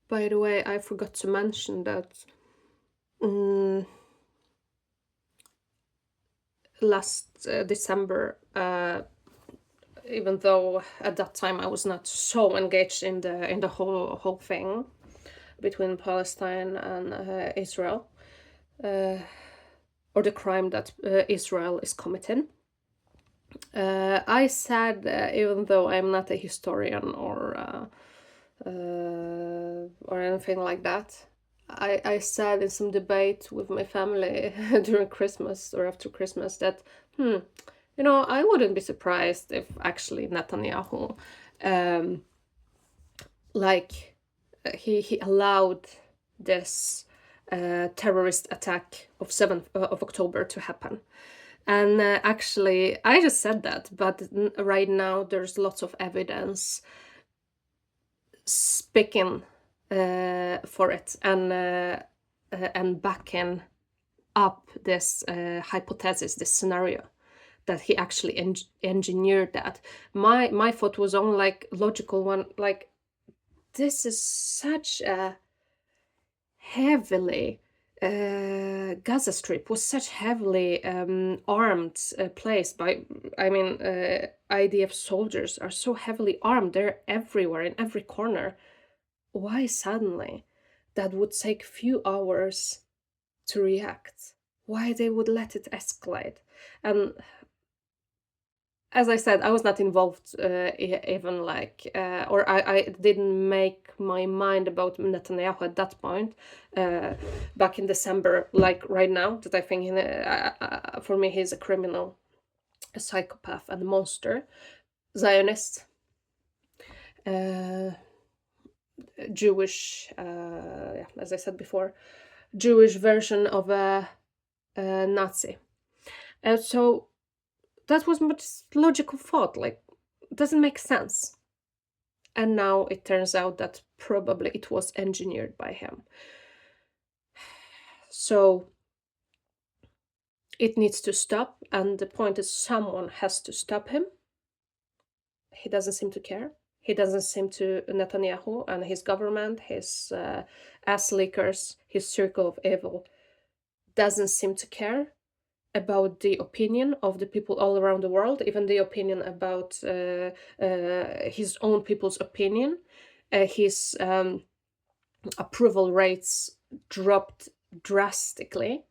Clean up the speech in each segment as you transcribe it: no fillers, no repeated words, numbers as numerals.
By the way, I forgot to mention that mm, last December, even though at that time I was not so engaged in the whole thing between Palestine and Israel, uh, or the crime that Israel is committing. I said, even though I'm not a historian or anything like that, I said in some debate with my family during Christmas or after Christmas that, I wouldn't be surprised if actually Netanyahu, um, like, he allowed this terrorist attack of 7th of October to happen. And actually, I just said that, but right now there's lots of evidence speaking for it and backing up this hypothesis, this scenario that he actually engineered that. My thought was on like logical one, like this is such a heavily Gaza Strip was such heavily armed place by, I mean, IDF soldiers are so heavily armed. They're everywhere in every corner. Why suddenly that would take few hours to react? Why they would let it escalate? And as I said, I was not involved even like, or I didn't make my mind about Netanyahu at that point, back in December, like right now, that I think for me he's a criminal, a psychopath, and a monster, Zionist, uh, Jewish, yeah, as I said before, Jewish version of a Nazi. So that was much logical thought, like, doesn't make sense. And now it turns out that probably it was engineered by him. So it needs to stop, and the point is someone has to stop him. He doesn't seem to care. He doesn't seem to, Netanyahu and his government, his ass lickers, his circle of evil, doesn't seem to care about the opinion of the people all around the world, even the opinion about his own people's opinion. His approval rates dropped drastically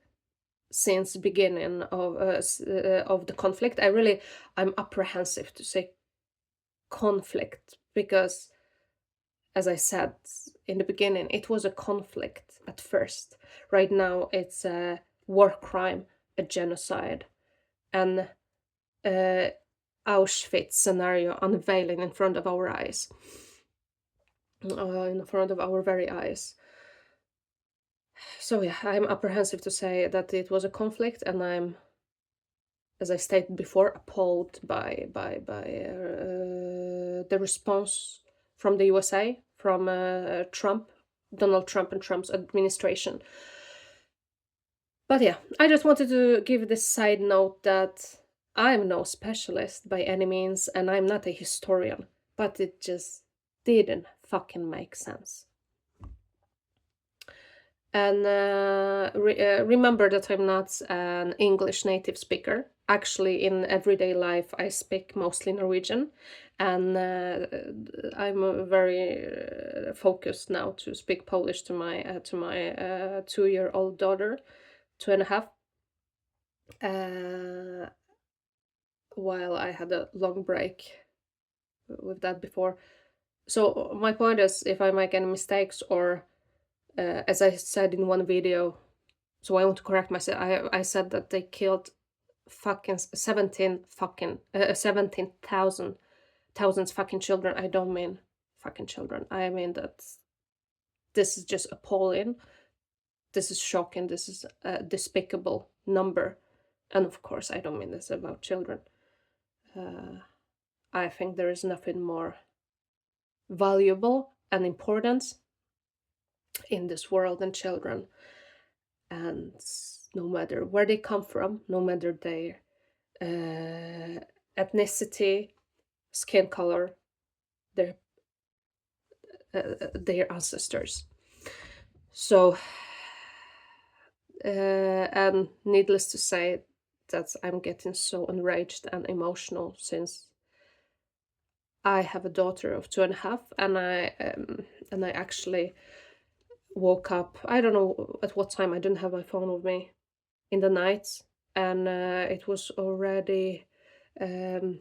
since the beginning of the conflict. I'm apprehensive to say conflict because, as I said in the beginning, it was a conflict at first. Right now, it's a war crime, a genocide, and Auschwitz scenario unveiling in front of our eyes, in front of our very eyes. So yeah, I'm apprehensive to say that it was a conflict, and I'm, as I stated before, appalled by the response from the USA, from Donald Trump and Trump's administration. But yeah, I just wanted to give this side note that I'm no specialist by any means, and I'm not a historian, but it just didn't fucking make sense. And remember that I'm not an English native speaker. Actually, in everyday life, I speak mostly Norwegian, and I'm very focused now to speak Polish to my 2-year-old daughter, 2.5. While I had a long break with that before. So my point is, if I make any mistakes or, as I said in one video, so I want to correct myself. I said that they killed fucking 17,000 thousands fucking children. I don't mean fucking children. I mean that this is just appalling. This is shocking. This is a despicable number. And of course, I don't mean this about children. I think there is nothing more valuable and important in this world than children. And no matter where they come from, no matter their ethnicity, skin color, their their ancestors. So, and needless to say, that I'm getting so enraged and emotional since I have a daughter of 2.5, and I actually woke up. I don't know at what time. I didn't have my phone with me in the night, and it was already. Um,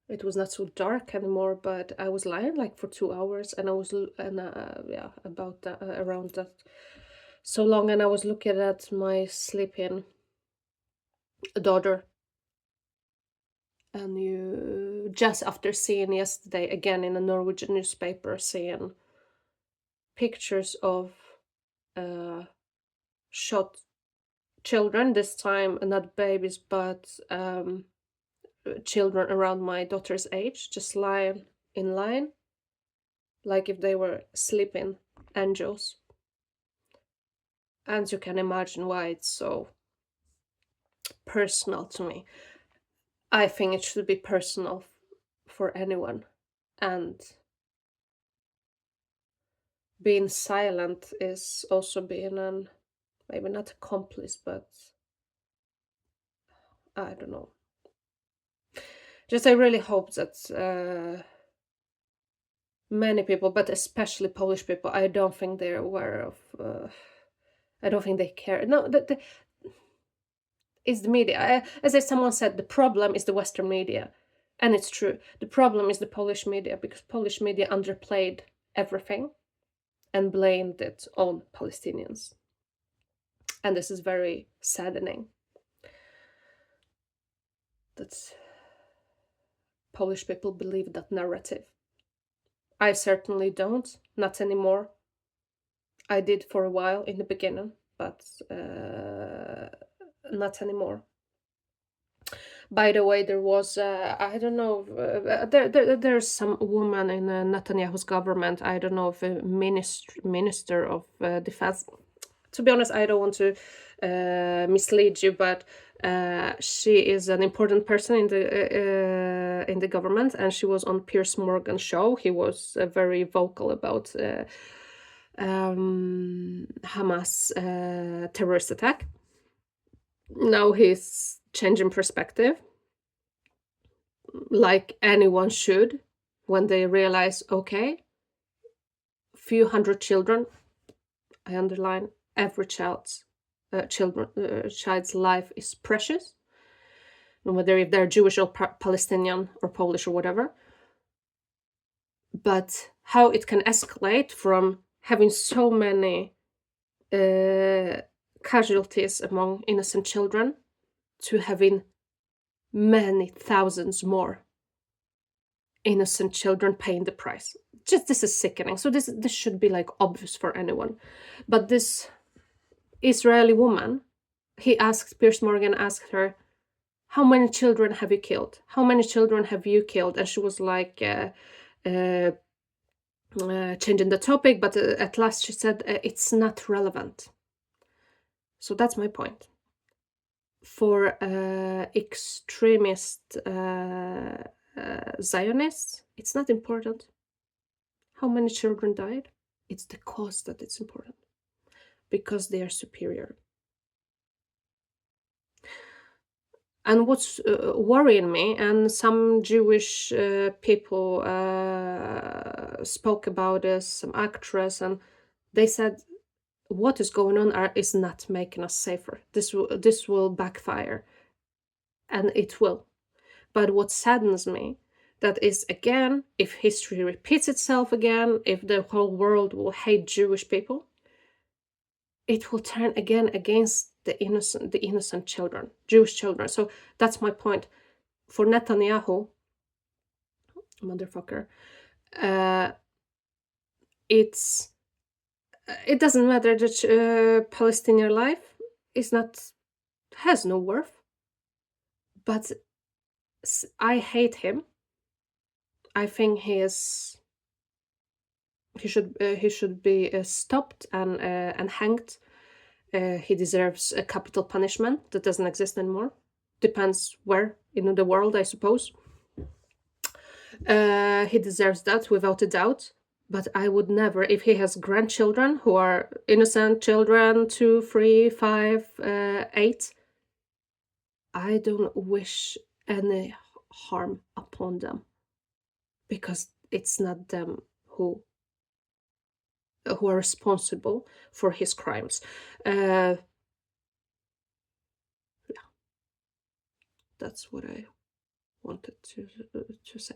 it was not so dark anymore, but I was lying like for 2 hours, and I was yeah, about that, around that so long, and I was looking at my sleeping daughter, and you just after seeing yesterday again in a Norwegian newspaper, seeing pictures of shot children, this time not babies but children around my daughter's age, just lying in line like if they were sleeping angels. And you can imagine why it's so personal to me. I think it should be personal for anyone, and being silent is also being an, maybe not accomplice, but I don't know. Just I really hope that many people, but especially Polish people, I don't think they're aware of. I don't think they care. No, it's the media. As someone said, the problem is the Western media, and it's true. The problem is the Polish media, because Polish media underplayed everything and blamed it on Palestinians, and this is very saddening. That Polish people believe that narrative. I certainly don't, not anymore. I did for a while in the beginning, but not anymore. By the way, there was I don't know, there's some woman in Netanyahu's government. I don't know if a minister of defense. To be honest, I don't want to mislead you, but she is an important person in the government, and she was on Piers Morgan's show. He was very vocal about Hamas terrorist attack. Now he's changing perspective, like anyone should, when they realize, okay, few hundred children, I underline, every child's life is precious, no matter if they're Jewish or Palestinian or Polish or whatever. But how it can escalate from having so many casualties among innocent children to having many thousands more innocent children paying the price. Just this is sickening. So this should be like obvious for anyone. But this Israeli woman, Piers Morgan asked her, how many children have you killed? How many children have you killed? And she was like changing the topic, but at last she said, it's not relevant. So that's my point. For extremist Zionists, it's not important how many children died. It's the cause that it's important, because they are superior. And what's worrying me, and some Jewish people spoke about this, some actress, and they said, what is going on is not making us safer. This will backfire, and it will. But what saddens me, that is, again, if history repeats itself again, if the whole world will hate Jewish people, it will turn again against the innocent children, Jewish children. So that's my point. For Netanyahu, motherfucker, it doesn't matter that Palestinian life has no worth. But I hate him. I think he should be stopped and hanged. He deserves a capital punishment that doesn't exist anymore. Depends where in the world, I suppose. He deserves that without a doubt. But I would never, if he has grandchildren who are innocent children, 2, 3, 5, 8, I don't wish any harm upon them because it's not them who are responsible for his crimes. Uh, that's what I wanted to say.